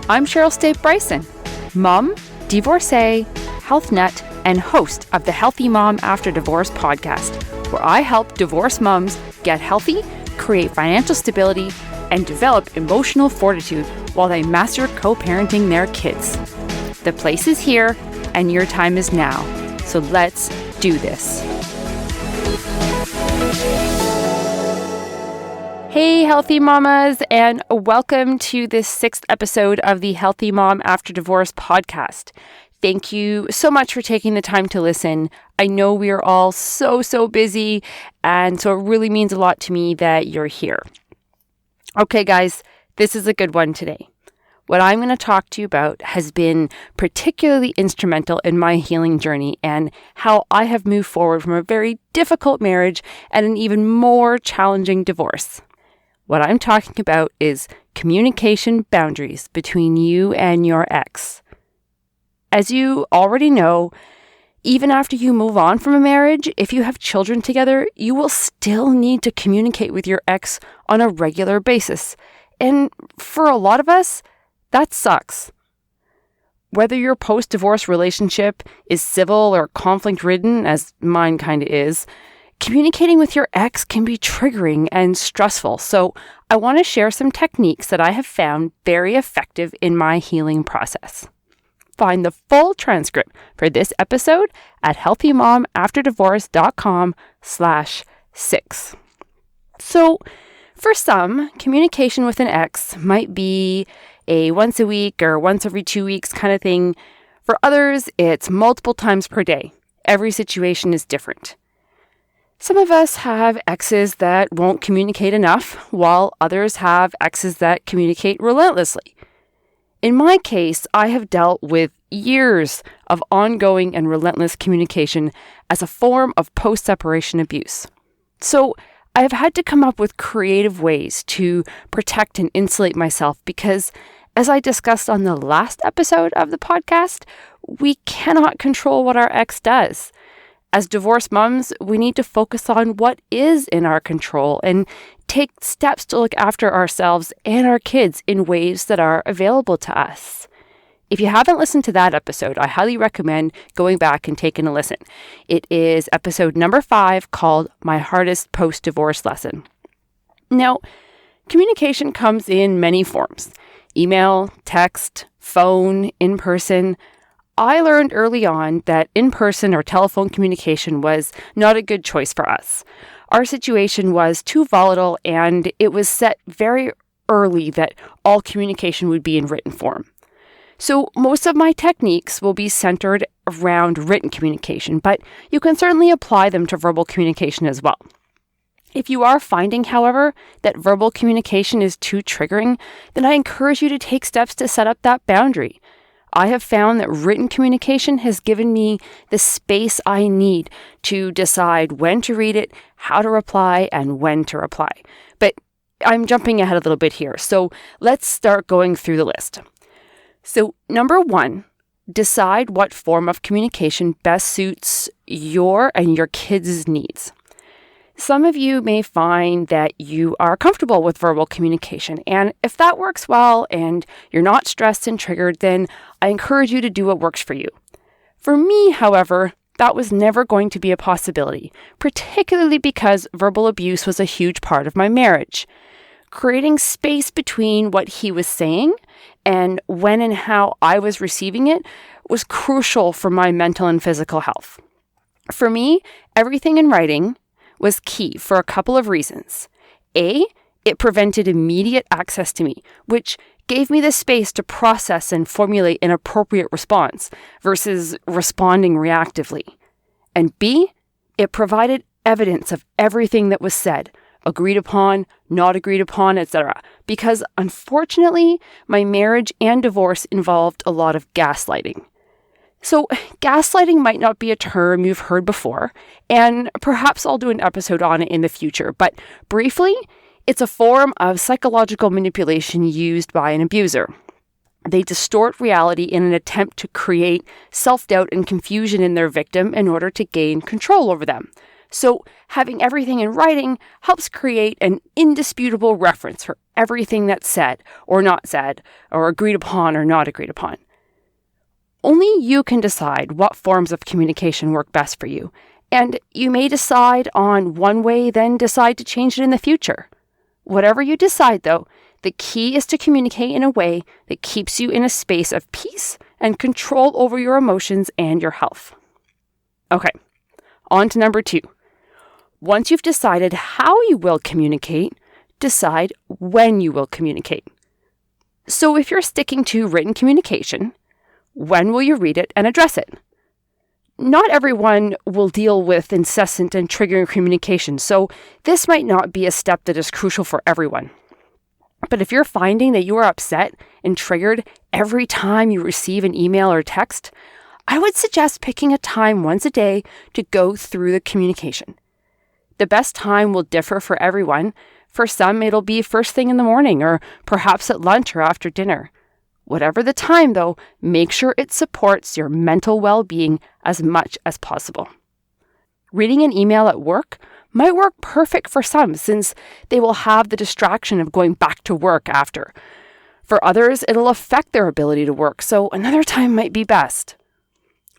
I'm Cheryl State Bryson, mom, divorcee, health nut, and host of the Healthy Mom After Divorce podcast, where I help divorced moms get healthy, create financial stability, and develop emotional fortitude while they master co-parenting their kids. The place is here, and your time is now. So let's do this. Hey, healthy mamas, and welcome to this 6th episode of the Healthy Mom After Divorce podcast. Thank you so much for taking the time to listen. I know we are all so busy, and so it really means a lot to me that you're here. Okay, guys, this is a good one today. What I'm going to talk to you about has been particularly instrumental in my healing journey and how I have moved forward from a very difficult marriage and an even more challenging divorce. What I'm talking about is communication boundaries between you and your ex. As you already know, even after you move on from a marriage, if you have children together, you will still need to communicate with your ex on a regular basis. And for a lot of us, that sucks. Whether your post-divorce relationship is civil or conflict-ridden, as mine kind of is, communicating with your ex can be triggering and stressful. So I want to share some techniques that I have found very effective in my healing process. Find the full transcript for this episode at healthymomafterddivorce.com/6. So for some, communication with an ex might be a once a week or once every 2 weeks kind of thing. For others, it's multiple times per day. Every situation is different. Some of us have exes that won't communicate enough, while others have exes that communicate relentlessly. In my case, I have dealt with years of ongoing and relentless communication as a form of post-separation abuse. So I have had to come up with creative ways to protect and insulate myself because, as I discussed on the last episode of the podcast, we cannot control what our ex does. As divorced moms, we need to focus on what is in our control and take steps to look after ourselves and our kids in ways that are available to us. If you haven't listened to that episode, I highly recommend going back and taking a listen. It is episode number 5 called My Hardest Post-Divorce Lesson. Now, communication comes in many forms: email, text, phone, in person. I learned early on that in-person or telephone communication was not a good choice for us. Our situation was too volatile, and it was set very early that all communication would be in written form. So most of my techniques will be centered around written communication, but you can certainly apply them to verbal communication as well. If you are finding, however, that verbal communication is too triggering, then I encourage you to take steps to set up that boundary. I have found that written communication has given me the space I need to decide when to read it, how to reply, and when to reply. But I'm jumping ahead a little bit here, so let's start going through the list. So, number 1, decide what form of communication best suits your and your kids' needs. Some of you may find that you are comfortable with verbal communication, and if that works well and you're not stressed and triggered, then I encourage you to do what works for you. For me, however, that was never going to be a possibility, particularly because verbal abuse was a huge part of my marriage. Creating space between what he was saying and when and how I was receiving it was crucial for my mental and physical health. For me, everything in writing was key for a couple of reasons. A, it prevented immediate access to me, which gave me the space to process and formulate an appropriate response versus responding reactively. And B, it provided evidence of everything that was said, agreed upon, not agreed upon, etc. Because unfortunately, my marriage and divorce involved a lot of gaslighting. So gaslighting might not be a term you've heard before, and perhaps I'll do an episode on it in the future, but briefly, it's a form of psychological manipulation used by an abuser. They distort reality in an attempt to create self-doubt and confusion in their victim in order to gain control over them. So having everything in writing helps create an indisputable reference for everything that's said or not said, or agreed upon or not agreed upon. Only you can decide what forms of communication work best for you, and you may decide on one way, then decide to change it in the future. Whatever you decide, though, the key is to communicate in a way that keeps you in a space of peace and control over your emotions and your health. Okay, on to number 2. Once you've decided how you will communicate, decide when you will communicate. So if you're sticking to written communication, when will you read it and address it? Not everyone will deal with incessant and triggering communication, so this might not be a step that is crucial for everyone. But if you're finding that you are upset and triggered every time you receive an email or text, I would suggest picking a time once a day to go through the communication. The best time will differ for everyone. For some, it'll be first thing in the morning or perhaps at lunch or after dinner. Whatever the time, though, make sure it supports your mental well-being as much as possible. Reading an email at work might work perfect for some since they will have the distraction of going back to work after. For others, it'll affect their ability to work, so another time might be best.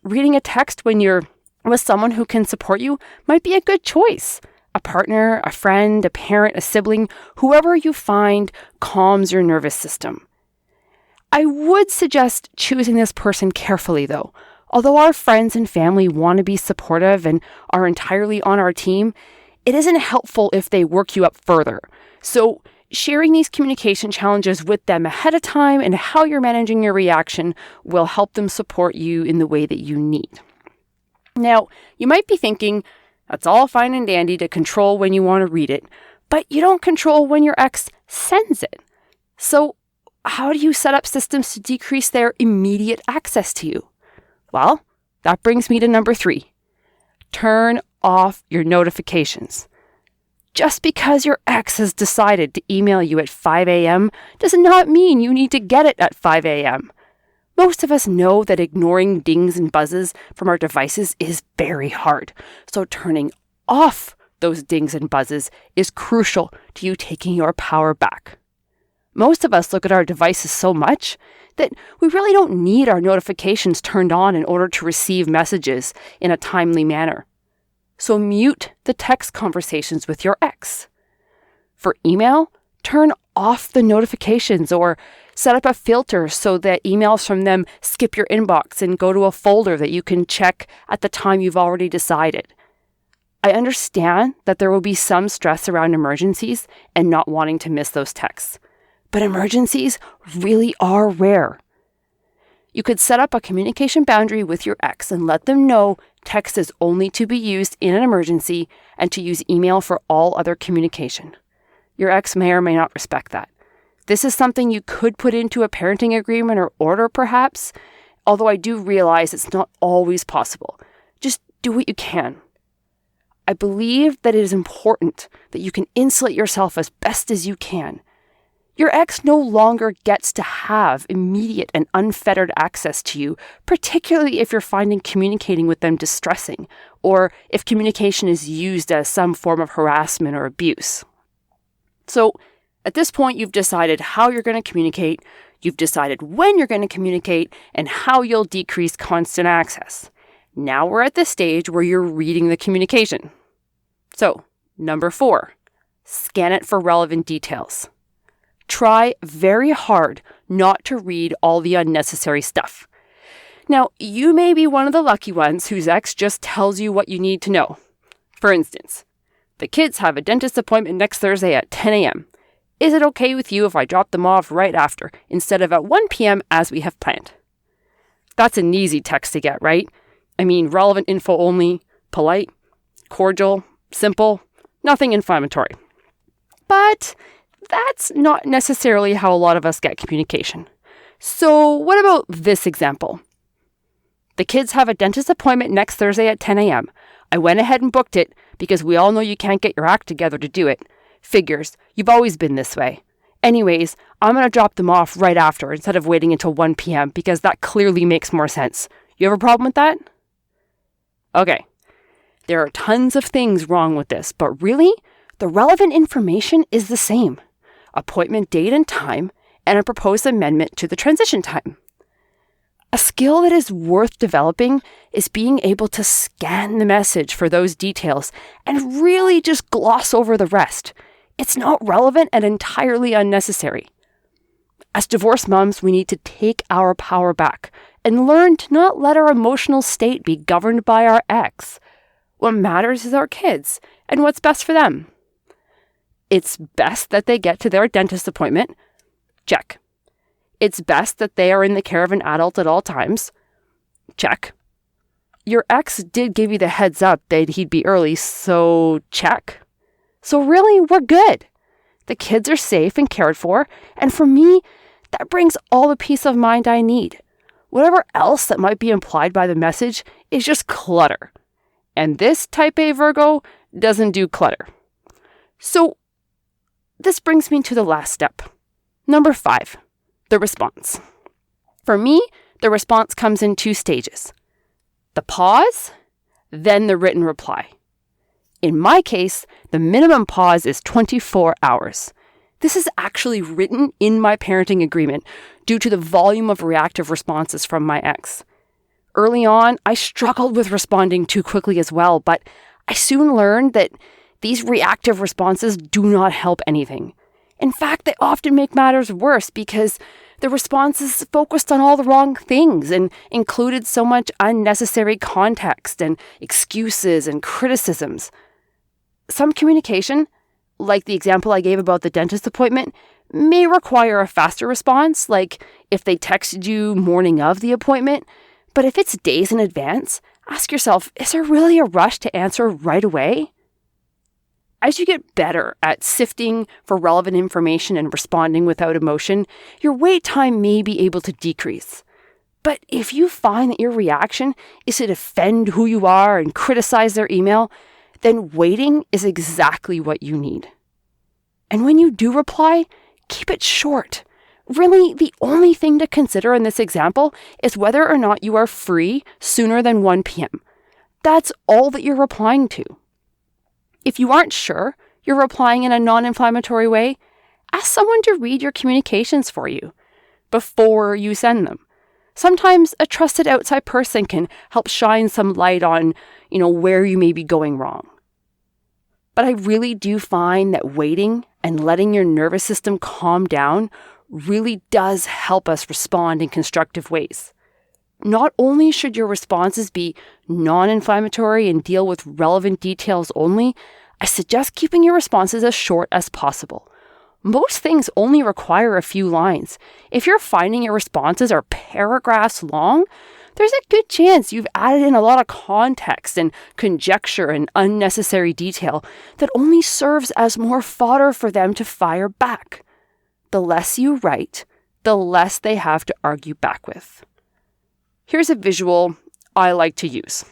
Reading a text when you're with someone who can support you might be a good choice. A partner, a friend, a parent, a sibling, whoever you find calms your nervous system. I would suggest choosing this person carefully, though. Although our friends and family want to be supportive and are entirely on our team, it isn't helpful if they work you up further. So sharing these communication challenges with them ahead of time and how you're managing your reaction will help them support you in the way that you need. Now, you might be thinking, that's all fine and dandy to control when you want to read it, but you don't control when your ex sends it. So how do you set up systems to decrease their immediate access to you? Well, that brings me to number 3. Turn off your notifications. Just because your ex has decided to email you at 5 a.m. does not mean you need to get it at 5 a.m. Most of us know that ignoring dings and buzzes from our devices is very hard, so turning off those dings and buzzes is crucial to you taking your power back. Most of us look at our devices so much that we really don't need our notifications turned on in order to receive messages in a timely manner. So mute the text conversations with your ex. For email, turn off the notifications or set up a filter so that emails from them skip your inbox and go to a folder that you can check at the time you've already decided. I understand that there will be some stress around emergencies and not wanting to miss those texts, but emergencies really are rare. You could set up a communication boundary with your ex and let them know text is only to be used in an emergency and to use email for all other communication. Your ex may or may not respect that. This is something you could put into a parenting agreement or order, perhaps, although I do realize it's not always possible. Just do what you can. I believe that it is important that you can insulate yourself as best as you can. Your ex no longer gets to have immediate and unfettered access to you, particularly if you're finding communicating with them distressing, or if communication is used as some form of harassment or abuse. So, at this point, you've decided how you're going to communicate, you've decided when you're going to communicate, and how you'll decrease constant access. Now we're at the stage where you're reading the communication. So, number 4, scan it for relevant details. Try very hard not to read all the unnecessary stuff. Now, you may be one of the lucky ones whose ex just tells you what you need to know. For instance, the kids have a dentist appointment next Thursday at 10 a.m. Is it okay with you if I drop them off right after, instead of at 1 p.m. as we have planned? That's an easy text to get, right? I mean, relevant info only, polite, cordial, simple, nothing inflammatory. But that's not necessarily how a lot of us get communication. So what about this example? The kids have a dentist appointment next Thursday at 10 a.m. I went ahead and booked it because we all know you can't get your act together to do it. Figures, you've always been this way. Anyways, I'm going to drop them off right after instead of waiting until 1 p.m. because that clearly makes more sense. You have a problem with that? Okay. There are tons of things wrong with this, but really, the relevant information is the same. Appointment date and time, and a proposed amendment to the transition time. A skill that is worth developing is being able to scan the message for those details and really just gloss over the rest. It's not relevant and entirely unnecessary. As divorced moms, we need to take our power back and learn to not let our emotional state be governed by our ex. What matters is our kids and what's best for them. It's best that they get to their dentist appointment. Check. It's best that they are in the care of an adult at all times. Check. Your ex did give you the heads up that he'd be early, so check. So really, we're good. The kids are safe and cared for, and for me, that brings all the peace of mind I need. Whatever else that might be implied by the message is just clutter. And this type A Virgo doesn't do clutter. So this brings me to the last step. Number 5, the response. For me, the response comes in 2 stages. The pause, then the written reply. In my case, the minimum pause is 24 hours. This is actually written in my parenting agreement due to the volume of reactive responses from my ex. Early on, I struggled with responding too quickly as well, but I soon learned that these reactive responses do not help anything. In fact, they often make matters worse because the responses focused on all the wrong things and included so much unnecessary context and excuses and criticisms. Some communication, like the example I gave about the dentist appointment, may require a faster response, like if they texted you morning of the appointment. But if it's days in advance, ask yourself, is there really a rush to answer right away? As you get better at sifting for relevant information and responding without emotion, your wait time may be able to decrease. But if you find that your reaction is to defend who you are and criticize their email, then waiting is exactly what you need. And when you do reply, keep it short. Really, the only thing to consider in this example is whether or not you are free sooner than 1 p.m. That's all that you're replying to. If you aren't sure you're replying in a non-inflammatory way, ask someone to read your communications for you before you send them. Sometimes a trusted outside person can help shine some light on, where you may be going wrong. But I really do find that waiting and letting your nervous system calm down really does help us respond in constructive ways. Not only should your responses be non-inflammatory and deal with relevant details only, I suggest keeping your responses as short as possible. Most things only require a few lines. If you're finding your responses are paragraphs long, there's a good chance you've added in a lot of context and conjecture and unnecessary detail that only serves as more fodder for them to fire back. The less you write, the less they have to argue back with. Here's a visual I like to use.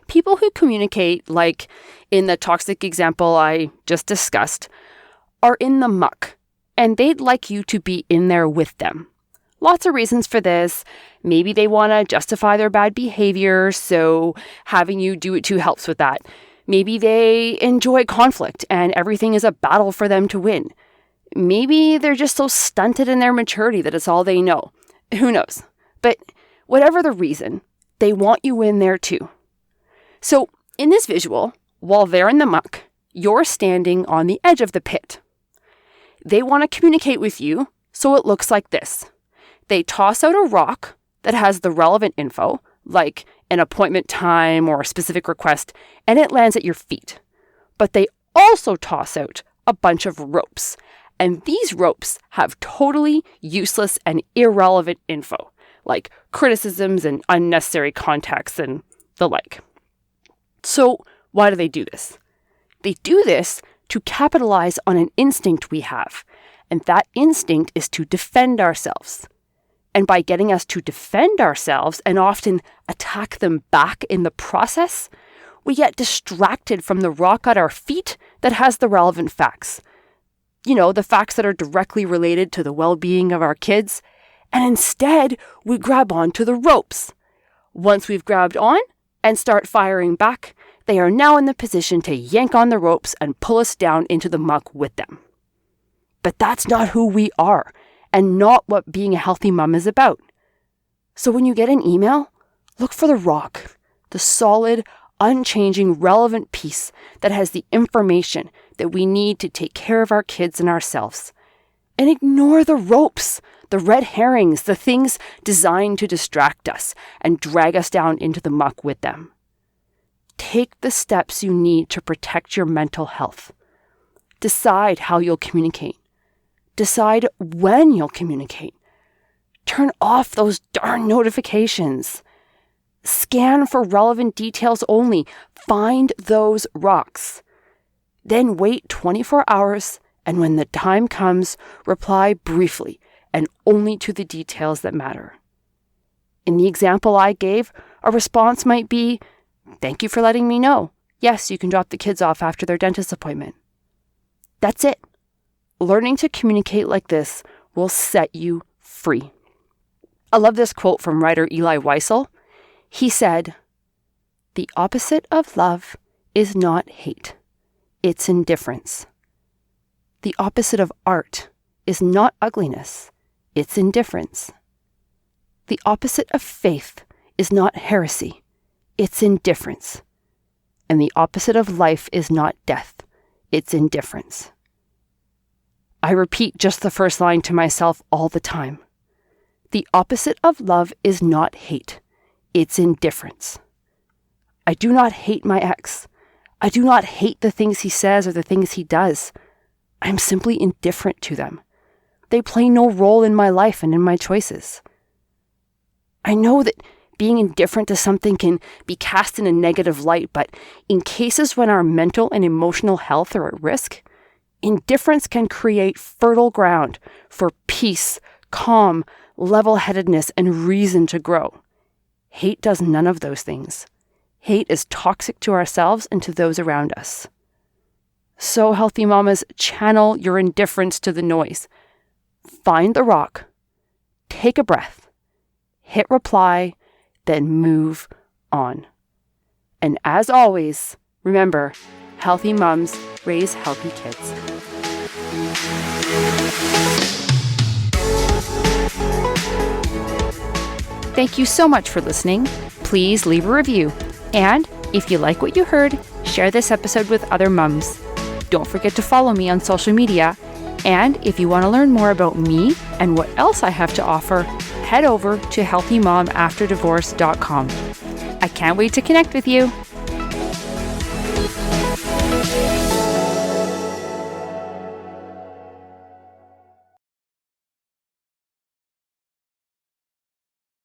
People who communicate, like in the toxic example I just discussed, are in the muck, and they'd like you to be in there with them. Lots of reasons for this. Maybe they want to justify their bad behavior, so having you do it too helps with that. Maybe they enjoy conflict, and everything is a battle for them to win. Maybe they're just so stunted in their maturity that it's all they know. Who knows? But whatever the reason, they want you in there too. So in this visual, while they're in the muck, you're standing on the edge of the pit. They want to communicate with you, so it looks like this. They toss out a rock that has the relevant info, like an appointment time or a specific request, and it lands at your feet. But they also toss out a bunch of ropes. And these ropes have totally useless and irrelevant info, like criticisms and unnecessary context and the like. So why do they do this? They do this to capitalize on an instinct we have, and that instinct is to defend ourselves. And by getting us to defend ourselves and often attack them back in the process, we get distracted from the rock at our feet that has the relevant facts. The facts that are directly related to the well-being of our kids, and instead we grab onto the ropes. Once we've grabbed on and start firing back, they are now in the position to yank on the ropes and pull us down into the muck with them. But that's not who we are, and not what being a healthy mom is about. So when you get an email, look for the rock, the solid, unchanging, relevant piece that has the information that we need to take care of our kids and ourselves. And ignore the ropes, the red herrings, the things designed to distract us and drag us down into the muck with them. Take the steps you need to protect your mental health. Decide how you'll communicate. Decide when you'll communicate. Turn off those darn notifications. Scan for relevant details only. Find those rocks. Then wait 24 hours, and when the time comes, reply briefly and only to the details that matter. In the example I gave, a response might be, "Thank you for letting me know. Yes, you can drop the kids off after their dentist appointment." That's it. Learning to communicate like this will set you free. I love this quote from writer Eli Wiesel. He said, "The opposite of love is not hate. It's indifference. The opposite of art is not ugliness. It's indifference. The opposite of faith is not heresy. It's indifference. And the opposite of life is not death. It's indifference." I repeat just the first line to myself all the time. The opposite of love is not hate. It's indifference. I do not hate my ex. I do not hate the things he says or the things he does. I am simply indifferent to them. They play no role in my life and in my choices. I know that being indifferent to something can be cast in a negative light, but in cases when our mental and emotional health are at risk, indifference can create fertile ground for peace, calm, level-headedness, and reason to grow. Hate does none of those things. Hate is toxic to ourselves and to those around us. So, healthy mamas, channel your indifference to the noise. Find the rock, take a breath, hit reply, then move on. And as always, remember, healthy moms raise healthy kids. Thank you so much for listening. Please leave a review. And if you like what you heard, share this episode with other mums. Don't forget to follow me on social media. And if you want to learn more about me and what else I have to offer, head over to healthymomafterddivorce.com. I can't wait to connect with you.